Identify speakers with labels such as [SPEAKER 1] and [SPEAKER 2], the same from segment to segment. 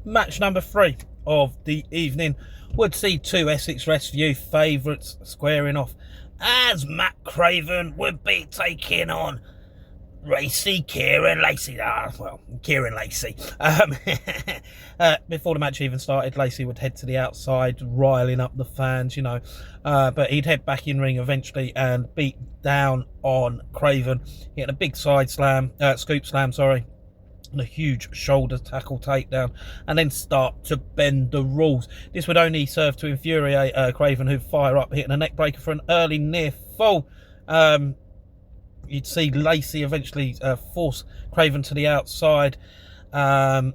[SPEAKER 1] Match number 3 of the evening would see two Essex Rescue favourites squaring off, as Matt Kraven would be taking on Kieran Lacey. Kieran Lacey. Before the match even started, Lacey would head to the outside, riling up the fans, but he'd head back in ring eventually and beat down on Kraven, hitting a big scoop slam, and a huge shoulder tackle takedown, and then start to bend the rules. This would only serve to infuriate Kraven, who'd fire up, hitting a neck breaker for an early near fall. You'd see Lacey eventually force Kraven to the outside, and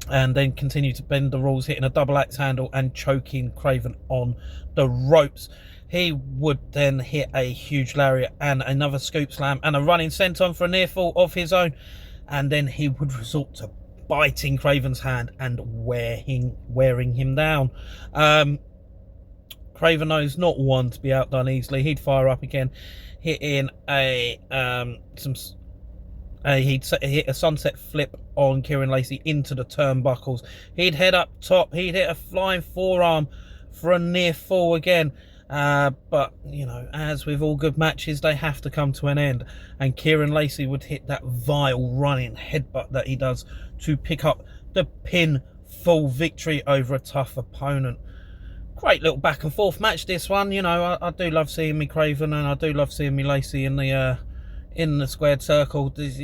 [SPEAKER 1] then continue to bend the rules, hitting a double axe handle and choking Kraven on the ropes. He would then hit a huge lariat and another scoop slam and a running senton for a near fall of his own, and then he would resort to biting Kraven's hand and wearing him down. Kraven knows not one to be outdone easily. He'd fire up again, hitting he'd hit a sunset flip on Kieran Lacey into the turnbuckles. He'd head up top. He'd hit a flying forearm for a near fall again. But, as with all good matches, they have to come to an end. And Kieran Lacey would hit that vile running headbutt that he does to pick up the pinfall victory over a tough opponent. Great little back and forth match, this one. I do love seeing me Kraven, and I do love seeing me Lacey in the squared circle. These,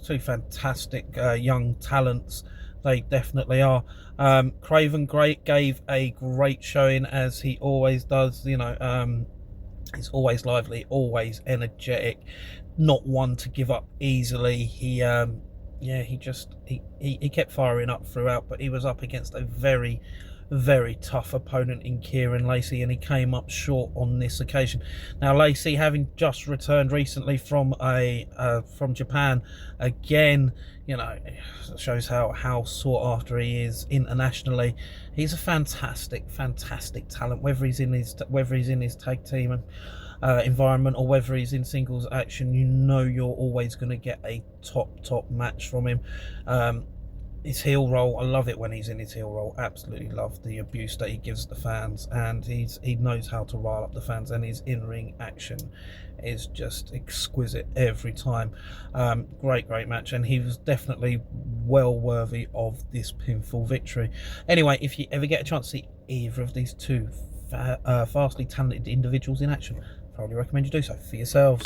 [SPEAKER 1] two fantastic young talents. They definitely are. Kraven gave a great showing, as he always does. He's always lively, always energetic, not one to give up easily. He kept firing up throughout, but he was up against a very, very tough opponent in Kieran Lacey, and he came up short on this occasion. Now, Lacey, having just returned recently from Japan, again, shows how sought after he is internationally. He's a fantastic talent, whether he's in his tag team environment or whether he's in singles action. You're always going to get a top match from him. His heel role, I love it when he's in his heel role. Absolutely love the abuse that he gives the fans, and he knows how to rile up the fans, and his in-ring action is just exquisite every time. Great match, and he was definitely well worthy of this pinfall victory. Anyway, if you ever get a chance to see either of these two vastly talented individuals in action, I probably recommend you do so for yourselves.